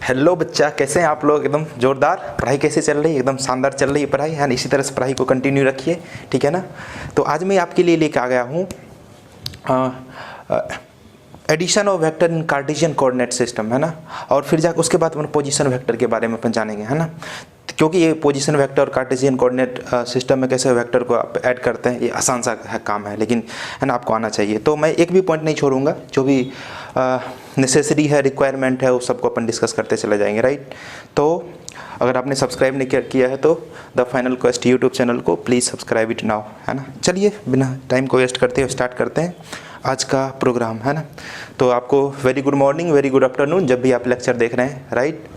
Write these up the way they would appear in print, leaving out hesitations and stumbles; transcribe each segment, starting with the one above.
Hello बच्चा, कैसे हैं आप लोग? एकदम जोरदार। पढ़ाई कैसे चल रही है? एकदम शानदार चल रही है पढ़ाई, है ना? इसी तरह से पढ़ाई को कंटिन्यू रखिए, ठीक है ना? तो आज मैं आपके लिए लेकर आ गया हूँ addition of vector in Cartesian coordinate system, है ना? और फिर जाकर उसके बाद अपन पोजीशन वेक्टर के बारे में अपन जानेंगे, है ना? क्योंकि ये पोजीशन वेक्टर और कार्टेशियन कोऑर्डिनेट सिस्टम में कैसे वेक्टर को आप ऐड करते हैं, ये आसान सा काम है, लेकिन है ना आपको आना चाहिए। तो मैं एक भी पॉइंट नहीं छोड़ूंगा, जो भी नेसेसरी है, रिक्वायरमेंट है, उस सबको अपन डिस्कस करते चले जाएंगे, राइट? तो अगर आपने सब्सक्राइब नहीं किया है तो the final quest YouTube channel को प्लीज़ सब्सक्राइब इट नाउ, है ना? चलिए बिना टाइम को वेस्ट करते हुए स्टार्ट करते हैं आज का प्रोग्राम, है ना? तो आपको very good morning, very good afternoon, जब भी आप लेक्चर देख रहे हैं, राइट?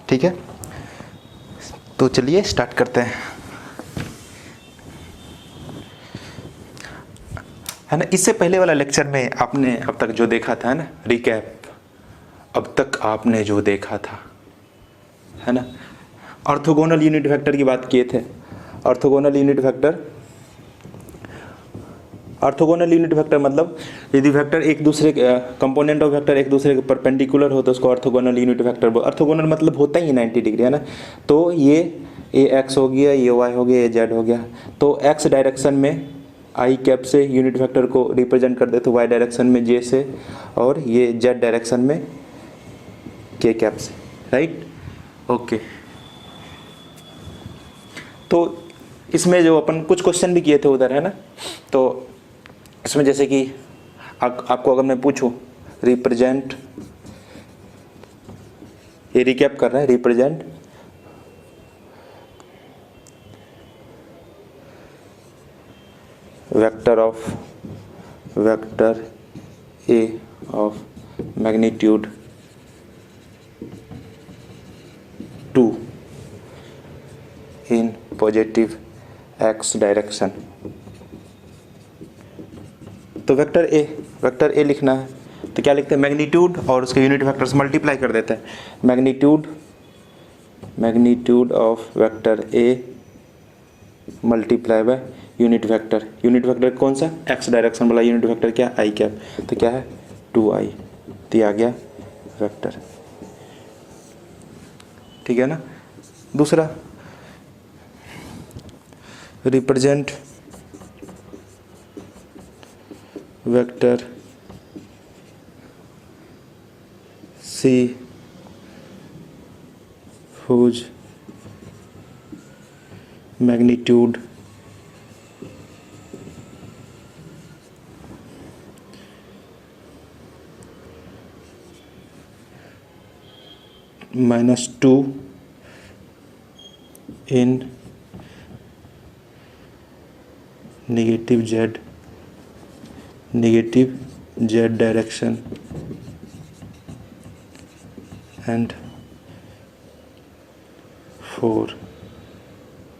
ठीक है, तो चलिए स्टार्ट करते हैं, है ना? इससे पहले वाला लेक्चर में आपने अब तक जो देखा था, है ना, रिकैप, अब तक आपने जो देखा था, है ना, ऑर्थोगोनल यूनिट वेक्टर की बात किए थे। ऑर्थोगोनल यूनिट वेक्टर मतलब यदि वेक्टर एक दूसरे कंपोनेंट ऑफ वेक्टर एक दूसरे के परपेंडिकुलर हो तो उसको ऑर्थोगोनल यूनिट वेक्टर बोल। ऑर्थोगोनल मतलब होता ही 90 डिग्री, है ना? तो ये एक्स हो गया, ये वाई हो गया, ये जेड हो गया। तो एक्स डायरेक्शन में आई कैप से यूनिट वेक्टर को रिप्रेजेंट कर दे, तो वाई डायरेक्शन में जे से, और ये जेड डायरेक्शन में के कैप से, राइट? ओके। तो इसमें जो अपन कुछ क्वेश्चन भी किए थे उधर, है ना? तो इसमें जैसे कि आपको अगर मैं पूछूं रिप्रेजेंट, ये रिकैप कर रहे हैं, represent vector A of magnitude 2 in positive x direction. तो वेक्टर ए लिखना है, तो क्या लिखते हैं? मैग्नीट्यूड और उसके यूनिट वेक्टर से मल्टीप्लाई कर देते हैं। Magnitude of vector A multiply by unit vector. Unit vector कौन सा? एक्स डायरेक्शन वाला यूनिट वेक्टर क्या? आई कैप। तो क्या है? 2i, तो आ गया वेक्टर, ठीक है ना? दूसरा represent vector C whose magnitude -2 in negative z direction and 4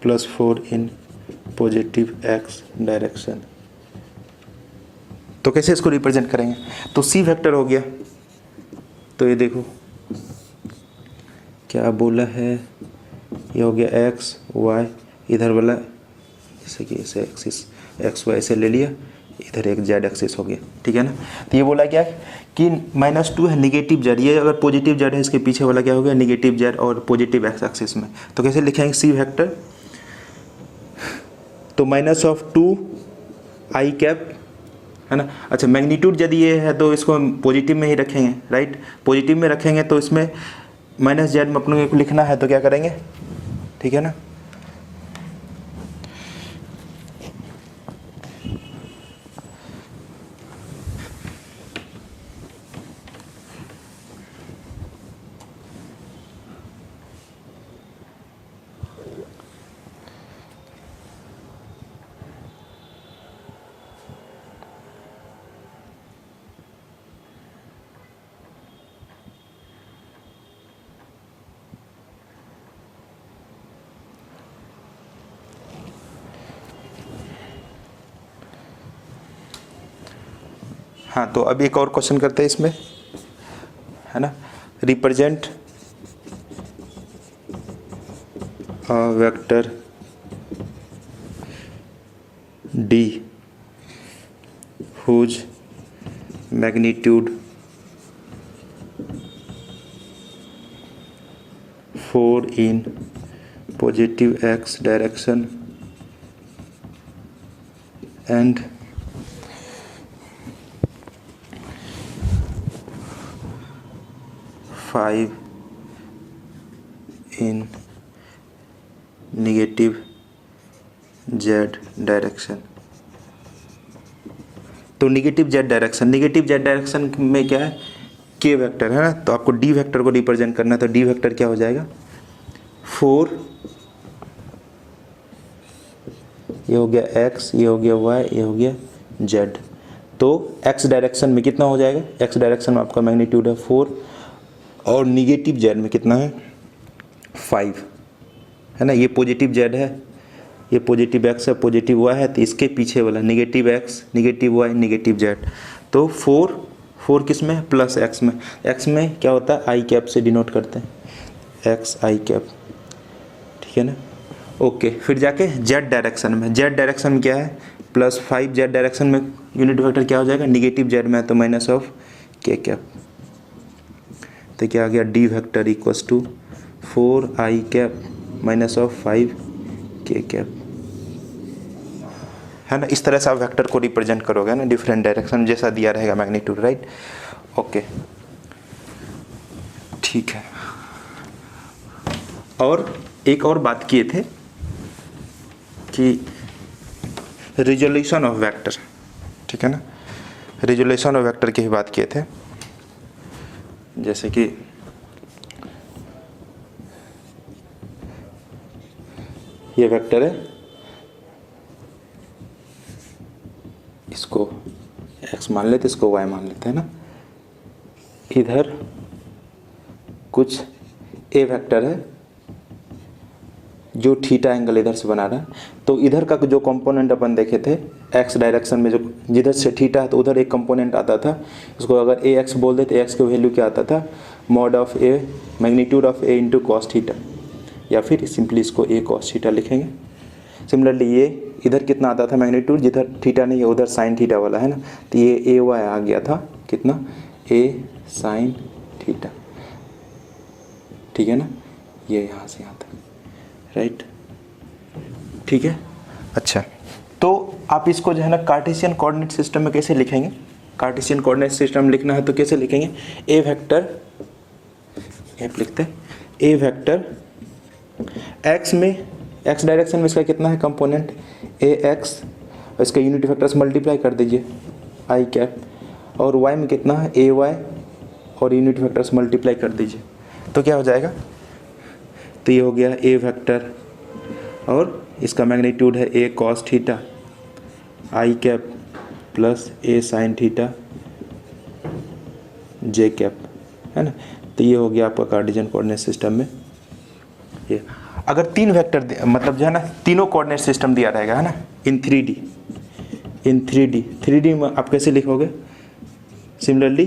+4 in positive x direction. तो कैसे इसको रिप्रेजेंट करेंगे? तो C वेक्टर हो गया, तो ये देखो क्या बोला है, ये हो गया x y, इधर वाला जैसे कि ऐसे एक्सिस x y से ले लिया, इधर एक जेड एक्सिस हो गया, ठीक है ना? तो ये बोला क्या है कि -2 है निगेटिव जेड, ये अगर पॉजिटिव जेड है इसके पीछे वाला क्या हो गया? निगेटिव जेड और पॉजिटिव एक्स एक्सिस में। तो कैसे लिखेंगे सी वेक्टर? तो -2 आई कैप, है ना? अच्छा, मैग्नीट्यूड यदि ये है तो इसको हम पॉजिटिव में ही रखेंगे, राइट? पॉजिटिव में रखेंगे तो इसमें -z में अपने को लिखना है, तो क्या करेंगे, ठीक है ना? हाँ, तो अब एक और क्वेश्चन करते हैं इसमें, है ना? Represent vector D whose magnitude 4 in positive x direction and 5 in negative z direction. तो निगेटिव जेड डायरेक्शन में क्या है, के वेक्टर है ना, तो आपको डी वेक्टर को रिप्रेजेंट करना है। तो डी वेक्टर क्या हो जाएगा, 4, ये हो गया x, ये हो गया y, ये हो गया z। तो x डायरेक्शन में कितना हो जाएगा, x डायरेक्शन में आपका मैग्नीट्यूड है 4 और निगेटिव z में कितना है 5 है ना। ये पॉजिटिव z है, ये पॉजिटिव x है, पॉजिटिव y है, तो इसके पीछे वाला negative x, negative y, negative z। तो 4 किस में, प्लस x में। x में क्या होता है, आई कैप से डिनोट करते हैं, x आई कैप, ठीक है ना। ओके, फिर जाके z डायरेक्शन में क्या है, +5 z डायरेक्शन में यूनिट वेक्टर क्या हो जाएगा, निगेटिव z में है तो माइनस ऑफ k कैप। तो क्या आ गया, D vector equals to 4 i cap minus of 5 k cap, है ना। इस तरह से आप वेक्टर को रिप्रेजेंट करोगे ना, डिफरेंट डायरेक्शन जैसा दिया रहेगा मैग्नीट्यूड, राइट। ओके, ठीक है। और एक और बात किए थे कि रिजोल्यूशन ऑफ वेक्टर, ठीक है ना, रिजोल्यूशन ऑफ वेक्टर की ही बात किए थे। जैसे कि ये वेक्टर है, इसको x मान लेते, इसको y मान लेते हैं ना। इधर कुछ a वेक्टर है जो थीटा एंगल इधर से बना रहा है। तो इधर का जो कंपोनेंट अपन देखे थे x डायरेक्शन में, जो जिधर से थीटा है तो उधर एक कंपोनेंट आता था, इसको अगर ए एक्स बोल देते, एक्स की वैल्यू क्या आता था, mod of A magnitude of A into cos theta, या फिर सिंपली इसको ए कॉस थीटा लिखेंगे। सिमिलरली ये इधर कितना आता था मैग्नीट्यूड, जिधर थीटा नहीं है उधर साइन थीटा वाला है ना, तो ये ए वाई आ गया था कितना, ए साइन थीटा, ठीक है ना, ये यहाँ से यहाँ तक, राइट, ठीक है। अच्छा, तो आप इसको जो है ना कार्टेशियन कोऑर्डिनेट सिस्टम में कैसे लिखेंगे, कार्टेशियन कोऑर्डिनेट सिस्टम लिखना है तो कैसे लिखेंगे, ए वेक्टर, लिखते हैं ए वेक्टर एक्स में, एक्स डायरेक्शन में इसका कितना है कंपोनेंट ए एक्स, इसका यूनिट वेक्टर से मल्टीप्लाई कर दीजिए आई कैप, और वाई में कितना है ए वाई, और यूनिट वेक्टर से मल्टीप्लाई कर दीजिए, तो क्या हो जाएगा, तो ये हो गया ए वेक्टर और इसका मैग्नीट्यूड है ए कॉस थीटा आई कैप प्लस ए साइन थीटा जे कैप, है ना। तो ये हो गया आपका कार्टेशियन कोऑर्डिनेट सिस्टम में। ये अगर 3 वेक्टर मतलब जो है ना तीनों कोऑर्डिनेट सिस्टम दिया रहेगा, है ना, इन 3D में आप कैसे लिखोगे, similarly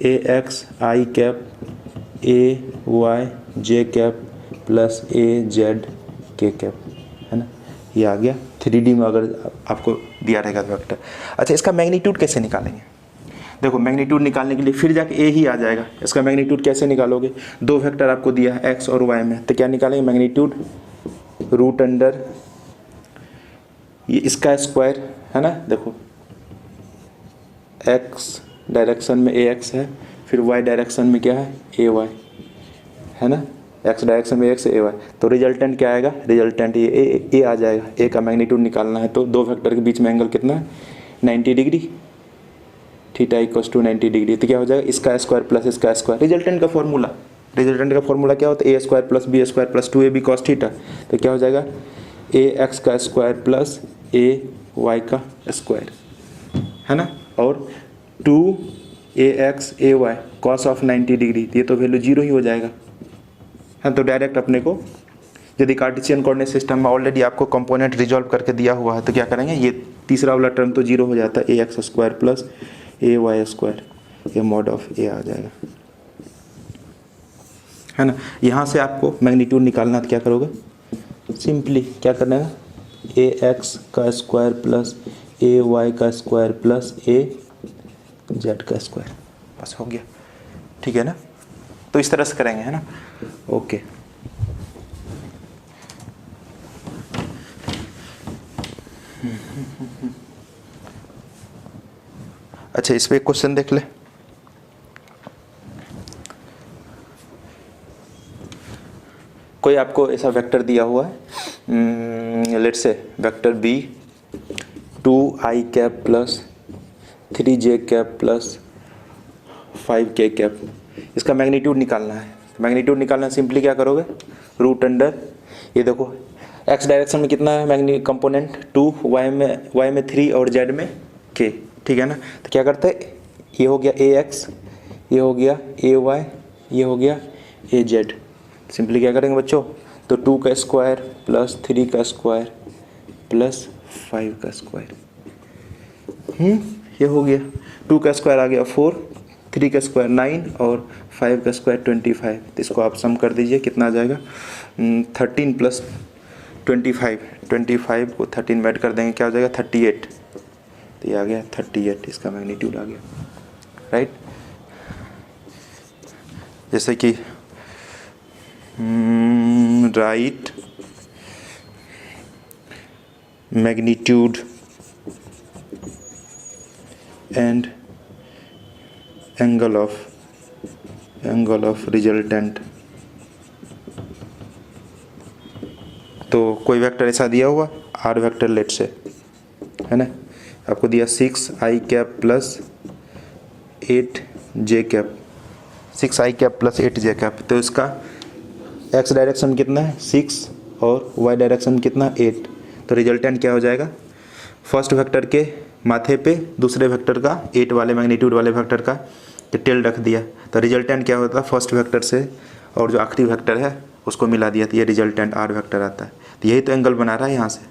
a x i cap a y j cap plus A z k cap, है ना, ये आ गया 3D में अगर आपको दिया रहेगा वेक्टर। अच्छा, इसका मैग्नीट्यूड कैसे निकालेंगे, देखो मैग्नीट्यूड निकालने के लिए फिर जाके ए ही आ जाएगा। इसका मैग्नीट्यूड कैसे निकालोगे, 2 वेक्टर आपको दिया है एक्स और वाई में, तो क्या निकालेंगे मैग्नीट्यूड, रूट अंडर ये इसका स्क्वायर, है ना। देखो एक्स डायरेक्शन में ए एक्स है, फिर वाई डायरेक्शन में क्या है ए वाई, है ना, एक्स डायरेक्शन में एक्स ए वाई, तो रिजल्टेंट क्या आएगा, रिजल्टेंट ये ए आ जाएगा। ए का मैग्नीट्यूड निकालना है तो 2 वेक्टर के बीच में एंगल कितना है 90 degree, theta equals to 90 degree, तो क्या हो जाएगा इसका स्क्वायर प्लस इसका स्क्वायर। रिजल्टेंट का फॉर्मूला क्या होता है, A square plus B square plus 2ab cos theta, तो क्या हो जाएगा ए एक्स का स्क्वायर प्लस ए वाई का स्क्वायर, है ना, और 2ax ay cos of 90 degree, ये तो वैल्यू 0 ही हो जाएगा, है। तो डायरेक्ट अपने को यदि कार्टेशियन कोऑर्डिनेट सिस्टम में ऑलरेडी आपको कंपोनेंट रिजॉल्व करके दिया हुआ है तो क्या करेंगे, ये तीसरा वाला टर्म तो 0 हो जाता है, a x square plus A Y square, ये मॉड ऑफ ए आ जाएगा, है ना। यहाँ से आपको मैग्नीट्यूड निकालना तो क्या करोगे, सिंपली क्या करना है, ए एक्स का स्क्वायर प्लस ए वाई का स्क्वायर प्लस ए जेड का स्क्वायर, बस हो गया, ठीक है ना। तो इस तरह से करेंगे, है ना। ओके, अच्छा इस पे एक क्वेश्चन देख ले। कोई आपको ऐसा वेक्टर दिया हुआ है, let's say vector b 2i cap plus 3j cap plus 5k cap, इसका मैग्नीट्यूड निकालना है। मैग्नीट्यूड निकालना सिंपली क्या करोगे, रूट अंडर, ये देखो x डायरेक्शन में कितना है कंपोनेंट 2, y में 3 और z में k, ठीक है ना। तो क्या करते हैं, ये हो गया ax, ये हो गया ay, ये हो गया az। सिंपली क्या करेंगे बच्चों, तो 2 का स्क्वायर प्लस 3 का स्क्वायर प्लस 5 का स्क्वायर, ये हो गया। 2 का स्क्वायर आ गया 4, 3 का स्क्वायर 9 और 5 का स्क्वायर 25। तो इसको आप सम कर दीजिए, कितना आ जाएगा 13 प्लस 25 को 13 में ऐड कर देंगे, क्या हो जाएगा 38। तो ये आ गया 38, इसका मैग्नीट्यूड आ गया, राइट। जैसे कि right magnitude and angle of resultant. तो कोई वेक्टर ऐसा दिया हुआ आर वेक्टर लेट से, है ना, आपको दिया 6i cap plus 8j cap, 6i cap plus 8j cap. तो इसका x डायरेक्शन कितना है 6 और y डायरेक्शन कितना 8। तो रिजल्टेंट क्या हो जाएगा, फर्स्ट वेक्टर के माथे पे दूसरे वेक्टर का 8 वाले मैग्नीट्यूड वाले वेक्टर का टेल रख दिया। तो रिजल्टेंट क्या होता है, फर्स्ट वेक्टर से और जो आखिरी वेक्टर है उसको मिला दिया, तो ये रिजल्टेंट आर वेक्टर आता है। तो यही तो एंगल बना रहा है यहाँ से।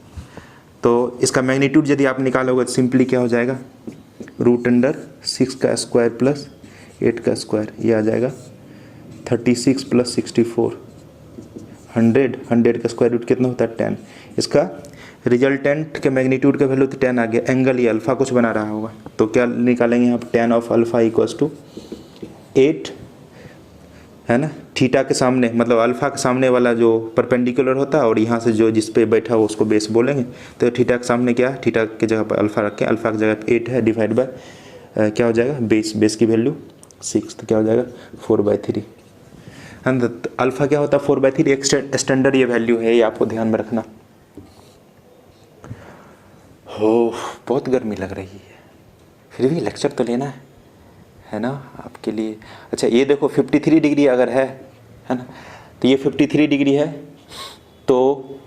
तो इसका मैग्नीट्यूड यदि आप निकालोगे तो सिंपली क्या हो जाएगा, रूट अंडर 6 का स्क्वायर प्लस 8 का स्क्वायर, ये आ जाएगा 36 प्लस 64, 100 का स्क्वायर रूट कितना होता है 10। इसका रिजल्टेंट के मैग्नीट्यूड का वैल्यू तो 10 आ गया। एंगल ये अल्फ़ा कुछ बना रहा होगा, तो क्या निकालेंगे यहाँ tan of alpha equals to 8, है ना। थीटा के सामने मतलब अल्फ़ा के सामने वाला जो परपेंडिकुलर होता है और यहाँ से जो जिस पे बैठा हो उसको बेस बोलेंगे। तो थीटा के सामने क्या है, थीटा के जगह पर अल्फ़ा रखें, अल्फ़ा की जगह 8 है, डिवाइड बाय क्या हो जाएगा बेस की वैल्यू 6, तो क्या हो जाएगा 4/3। अल्फ़ा क्या होता है 4/3, एक स्टैंडर्ड ये वैल्यू है, ये आपको ध्यान में रखना। हो बहुत गर्मी लग रही है, फिर भी लेक्चर तो लेना है ना आपके लिए। अच्छा ये देखो 53 डिग्री अगर है ना, तो ये 53 डिग्री है, तो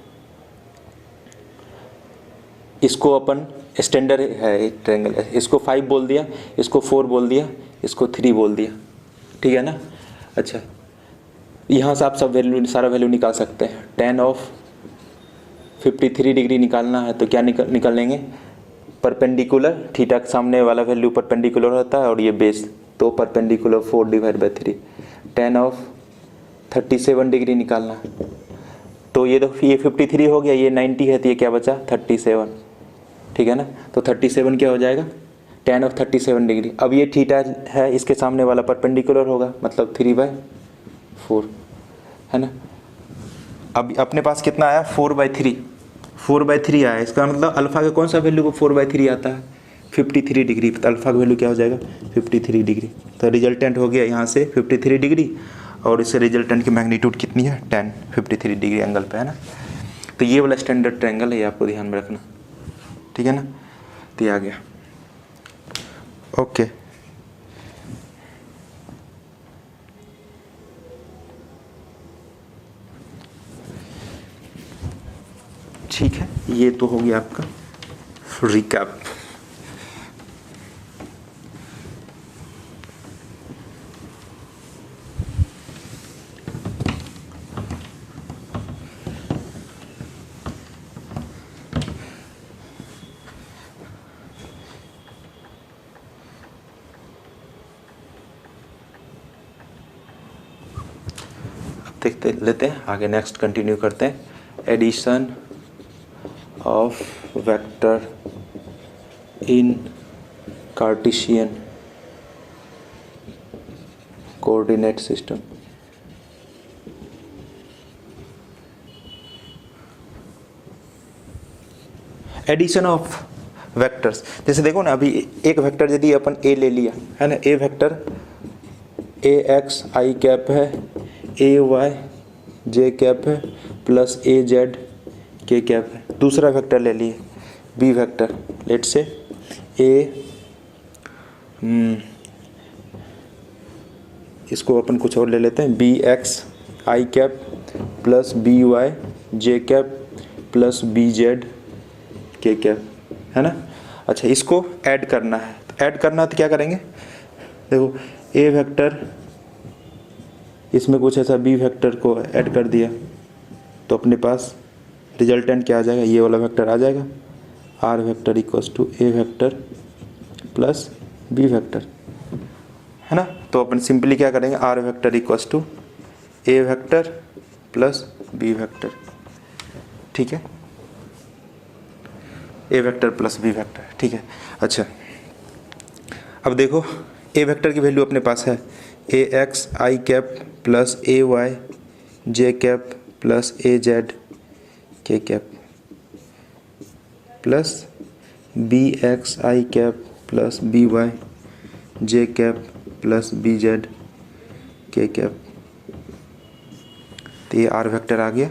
इसको अपन स्टैंडर्ड है ट्रायंगल, इसको 5 बोल दिया, इसको 4 बोल दिया, इसको 3 बोल दिया, ठीक है ना। अच्छा यहाँ से आप सब वैल्यू सारा वैल्यू निकाल सकते हैं। tan ऑफ 53 डिग्री निकालना है तो क्या निकाल लेंगे, परपेंडिकुलर, थीटा के सामने वाला वैल्यू परपेंडिकुलर होता है और ये बेस, तो परपेंडिकुलर 4/3। tan ऑफ 37 डिग्री निकालना है, तो ये देखो ये 53 हो गया, ये 90 है, तो ये क्या बचा 37, ठीक है ना। तो 37 क्या हो जाएगा tan ऑफ 37 डिग्री। अब ये थीटा है, इसके सामने वाला परपेंडिकुलर होगा, मतलब 3/4, है ना। अब अपने पास कितना आया 4/3 आया। इसका मतलब अल्फ़ा के कौन सा वैल्यू को 4/3 आता है 53 डिग्री। तो अल्फ़ा का वैल्यू क्या हो जाएगा 53 डिग्री। तो रिजल्टेंट हो गया यहाँ से 53 डिग्री, और इससे रिजल्टेंट की मैग्नीट्यूड कितनी है 10, 53 डिग्री एंगल पे, है ना। तो ये वाला स्टैंडर्ड ट्रायंगल है, ये आपको ध्यान में रखना, ठीक है ना। तो ये आ गया, ओके। ठीक है, ये तो हो गया आपका रिकैप। देखते लेते हैं आगे, नेक्स्ट कंटिन्यू करते हैं। Addition of vector in Cartesian coordinate system. Addition of vectors, जैसे देखो ना, अभी एक वेक्टर यदि अपन ए ले लिया है ना, A vector A x i cap है, ए वाई जे कैप है, प्लस ए जेड के कैप है। दूसरा वेक्टर ले लिए बी वेक्टर, लेट से ए, इसको अपन कुछ और ले लेते हैं, B x i cap plus B y j cap plus b z k cap, है ना। अच्छा, इसको ऐड करना है, तो ऐड करना है तो क्या करेंगे, देखो ए वेक्टर इसमें कुछ ऐसा बी वेक्टर को ऐड कर दिया तो अपने पास रिजल्टेंट क्या आ जाएगा, ये वाला वेक्टर आ जाएगा, are vector equals to a vector plus B vector, है ना। तो अपन सिंपली क्या करेंगे, r vector equals to a vector plus B vector, ठीक है, a vector plus B vector, ठीक है। अच्छा, अब देखो ए वेक्टर की वैल्यू अपने पास है a x i cap plus A y j cap plus A z k cap plus B x i cap plus B y j cap plus b z k cap. तो ये r vector आ गया,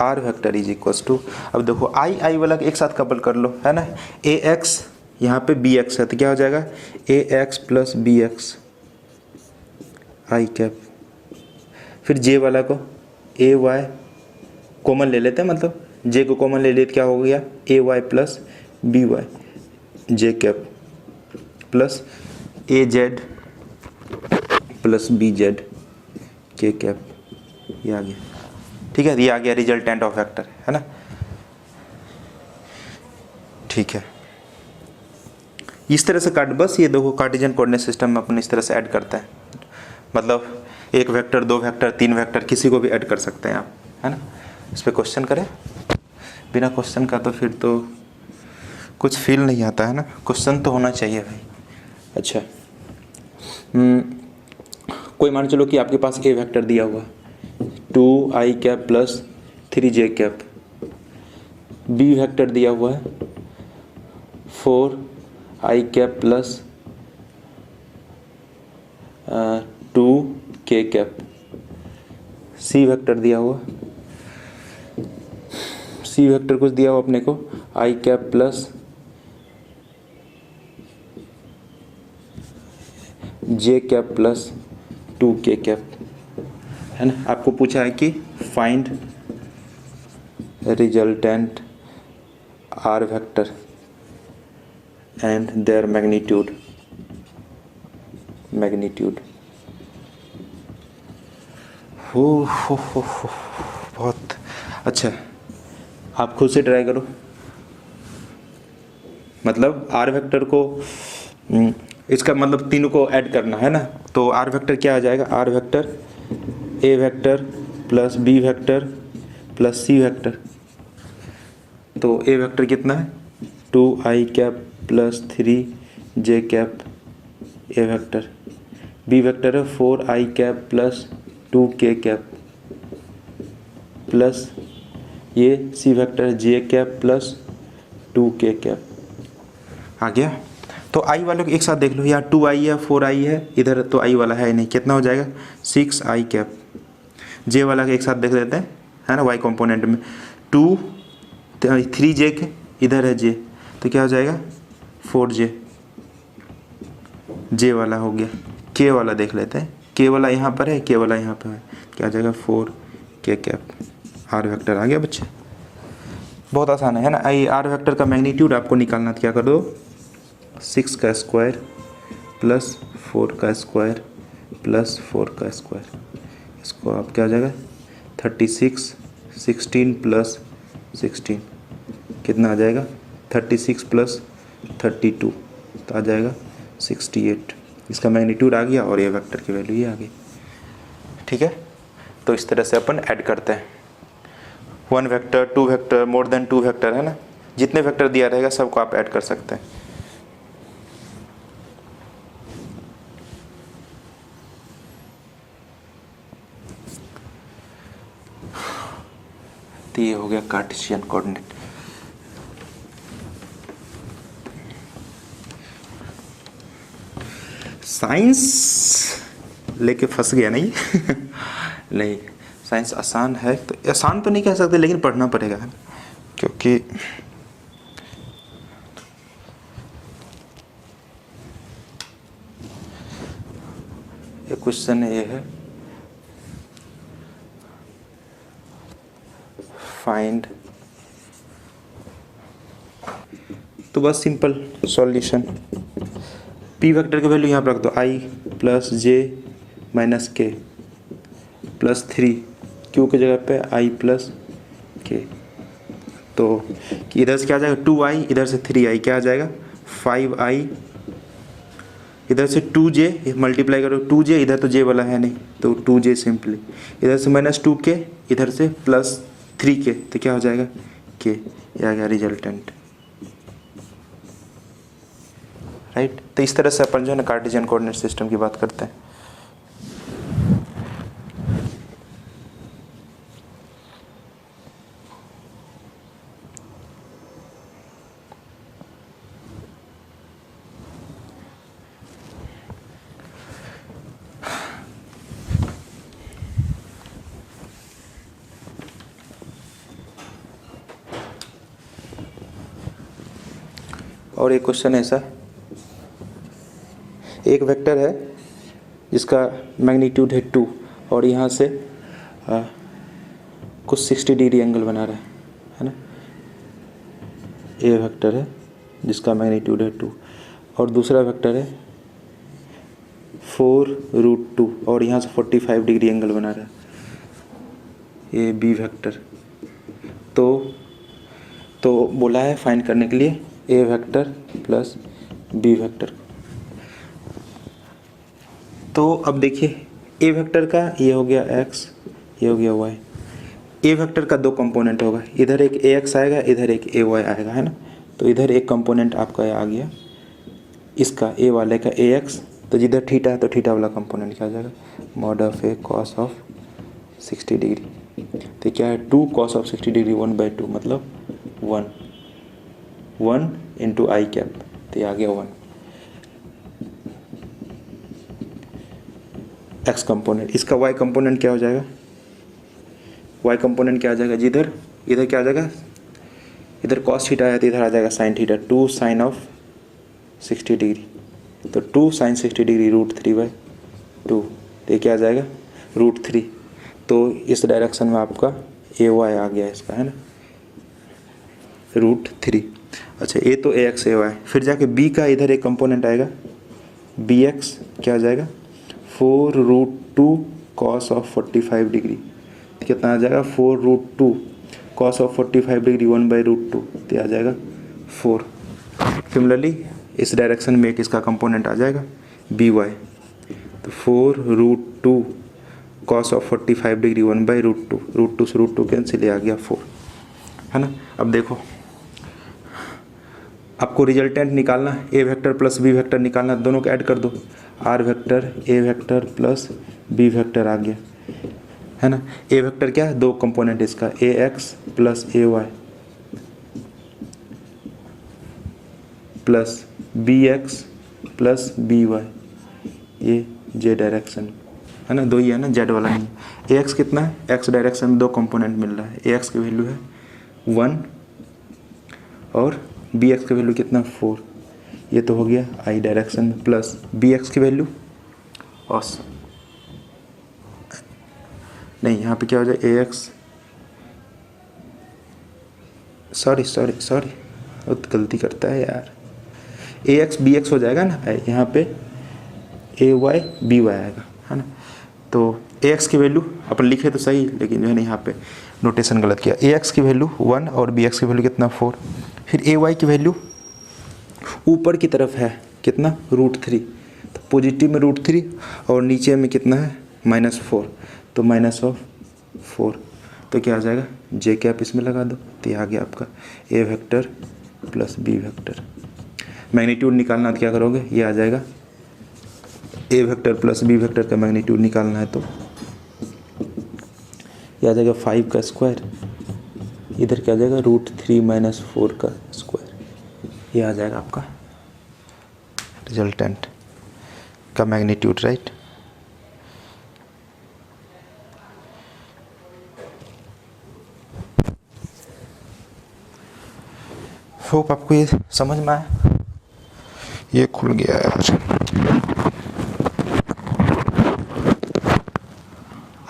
r vector is equals to, अब देखो आई आई वाला एक साथ couple कर लो, है ना, ए एक्स यहाँ पे बी एक्स है तो क्या हो जाएगा, A x plus B x i cap, फिर जे वाला को ए वाई कॉमन ले लेते हैं, मतलब जे को कॉमन ले लिए तो क्या हो गया, ए y plus B y j cap plus ए Z plus b z k cap, ये आ गया, ठीक है, ये आ गया रिजल्टेंट ऑफ वेक्टर, है ना। ठीक है, इस तरह से बस ये देखो कार्टेशियन कोऑर्डिनेट सिस्टम में अपन इस तरह से ऐड करते हैं, मतलब एक वेक्टर, दो वेक्टर, तीन वेक्टर, किसी को भी ऐड कर सकते हैं आप, है ना। इस पर क्वेश्चन करें, बिना क्वेश्चन का तो फिर तो कुछ फील नहीं आता है ना, क्वेश्चन तो होना चाहिए भाई। अच्छा, कोई मान चलो कि आपके पास ए वेक्टर दिया हुआ 2 i cap plus 3 j cap, B vector दिया हुआ है 4 आई कैप प्लस 2 के कैप, सी वेक्टर दिया हुआ, सी वेक्टर कुछ दिया हुआ अपने को आई कैप प्लस जे कैप प्लस 2 के कैप, है ना। आपको पूछा है कि find resultant R vector and there magnitude, हो बहुत अच्छा, आप खुद से ट्राई करो, मतलब आर वेक्टर को, इसका मतलब तीनों को ऐड करना है ना, तो आर वेक्टर क्या आ जाएगा, are vector A vector plus B vector plus C vector, तो ए वेक्टर कितना है 2 i cap plus 3 j cap A vector, B vector है 4 आई कैप प्लस 2 के कैप प्लस ये सी वेक्टर है जे कैप प्लस 2 के कैप, आ गया। तो आई वालों को एक साथ देख लो, यहाँ 2 आई है 4 आई है, इधर तो आई वाला है नहीं, कितना हो जाएगा 6 आई कैप, जे वाला के एक साथ देख लेते हैं, है ना, वाई कंपोनेंट में 2 3 जे के इधर है जे, तो क्या हो जाएगा 4 जे वाला हो गया, के वाला देख लेते हैं, के वाला यहाँ पर है, के वाला यहाँ पर है, क्या हो जाएगा 4 के कैप, आर वेक्टर आ गया बच्चे, बहुत आसान है ना। आई आर वेक्टर का मैग्नीट्यूड आपको निकालना, क्या कर दो 6 का स्क्वायर प्लस 4 का स्क्वायर प्लस 4 का स्क्वायर, इसको आप क्या हो जाएगा 36 16 प्लस 16 कितना आ जाएगा 36 प्लस 32, तो आ जाएगा 68, इसका मैग्नीट्यूड आ गया और ये वेक्टर की वैल्यू ये आ गई, ठीक है। तो इस तरह से अपन ऐड करते हैं, 1 vector 2 vector more than 2 vector, है ना, जितने वेक्टर दिया रहेगा सबको आप ऐड कर सकते हैं। तो ये हो गया कार्टेशियन कोऑर्डिनेट। साइंस लेके फंस गया नहीं नहीं, साइंस आसान है, तो आसान तो नहीं कह सकते, लेकिन पढ़ना पड़ेगा, क्योंकि ये क्वेश्चन ये है, फाइंड, तो बस सिंपल सॉल्यूशन, पी वेक्टर की वैल्यू यहाँ पर रख दो, आई प्लस जे माइनस के प्लस 3, क्यू की जगह पे आई प्लस के, तो इधर से क्या आ जाएगा 2i, इधर से 3i, क्या आ जाएगा 5i, इधर से 2j मल्टीप्लाई करो 2j, इधर तो j वाला है नहीं तो 2j सिंपली, इधर से माइनस 2k, इधर से प्लस 3k, तो क्या हो जाएगा k, ये आ गया रिजल्टेंट, राइट। तो इस तरह से अपन जो है ना कार्टेशियन कोऑर्डिनेट सिस्टम की बात करते हैं। और एक क्वेश्चन ऐसा, एक वेक्टर है जिसका मैग्नीट्यूड है 2 और यहाँ से कुछ 60 डिग्री एंगल बना रहा है ना, ये वेक्टर है जिसका मैग्नीट्यूड है 2, और दूसरा वेक्टर है 4√2 और यहाँ से 45 डिग्री एंगल बना रहा है, ये बी वेक्टर। तो बोला है फाइंड करने के लिए ए वेक्टर प्लस बी वेक्टर। तो अब देखिए ए वेक्टर का ये हो गया x, ये हो गया y, ए वेक्टर का दो कंपोनेंट होगा, इधर एक ax आएगा, इधर एक ay आएगा, है ना। तो इधर एक कंपोनेंट आपका आ गया इसका a वाले का ax, तो जिधर थीटा है तो थीटा वाला कंपोनेंट क्या आ जाएगा mod of A cos of 60 degree, तो क्या है 2 कॉस ऑफ 60 डिग्री 1/2 मतलब 1 इंटू आई कैप, तो ये आ गया 1 एक्स कंपोनेंट। इसका वाई कंपोनेंट क्या हो जाएगा, वाई कंपोनेंट क्या आ जाएगा, जिधर इधर क्या आ जाएगा, इधर कॉस थीटा है तो इधर आ जाएगा sine theta, 2 sine of 60 degree, तो 2 साइन 60 डिग्री √3/2, तो ये क्या आ जाएगा √3। तो इस डायरेक्शन में आपका ए वाई आ गया इसका, है ना √3। अच्छा ए तो ए एक्स ए वाई, फिर जाके बी का इधर एक कंपोनेंट आएगा बी एक्स, क्या आ जाएगा 4√2 कॉस ऑफ 45 डिग्री, कितना आ जाएगा 4√2 कॉस ऑफ 45 डिग्री 1/√2, तो आ जाएगा 4। सिमिलरली इस डायरेक्शन में एक इसका कंपोनेंट आ जाएगा बी वाई, तो 4√2 कॉस ऑफ 45 डिग्री 1/√2, √2 से √2 कैंसिल, आ गया 4, है ना। अब देखो आपको रिजल्टेंट निकालना, A vector plus B vector निकालना, दोनों को ऐड कर दो, R vector A vector plus B vector आ गया, है ना। ए वेक्टर क्या है, दो कंपोनेंट इसका A x plus A y plus B x plus B y, ये जे डायरेक्शन है ना, दो ही है ना, जेड वाला नहीं। ए एक्स कितना है, एक्स डायरेक्शन में दो कंपोनेंट मिल रहा है, ए एक्स की वैल्यू है 1 और बी एक्स की वैल्यू कितना 4, ये तो हो गया आई डायरेक्शन में, प्लस बी एक्स की वैल्यू और नहीं यहाँ पे क्या हो जाए ए एक्स, सॉरी बहुत गलती करता है यार, ए एक्स बी एक्स हो जाएगा ना, यहाँ पे ए वाई बी वाई आएगा, है ना। तो ए एक्स की वैल्यू अपन लिखे तो सही, लेकिन जो है ना यहाँ पे नोटेशन गलत किया, ए एक्स की वैल्यू 1 और बी एक्स की वैल्यू कितना 4, फिर ए वाई की वैल्यू ऊपर की तरफ है कितना √3, तो पॉजिटिव में √3 और नीचे में कितना है -4, तो -4, तो क्या आ जाएगा जे कैप इसमें लगा दो, तो ये आ गया आपका A vector plus B vector. Magnitude निकालना तो क्या करोगे, ये आ जाएगा A vector plus B vector का मैग्नीट्यूड निकालना है, तो ये आ जाएगा 5 का स्क्वायर इधर क्या आ जाएगा, √3 - 4 का स्क्वायर, ये आ जाएगा आपका रिजल्टेंट का मैग्नीट्यूड, राइट। होप आपको ये समझ में आया। ये खुल गया यार।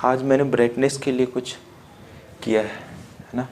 आज मैंने ब्राइटनेस के लिए कुछ किया है ना।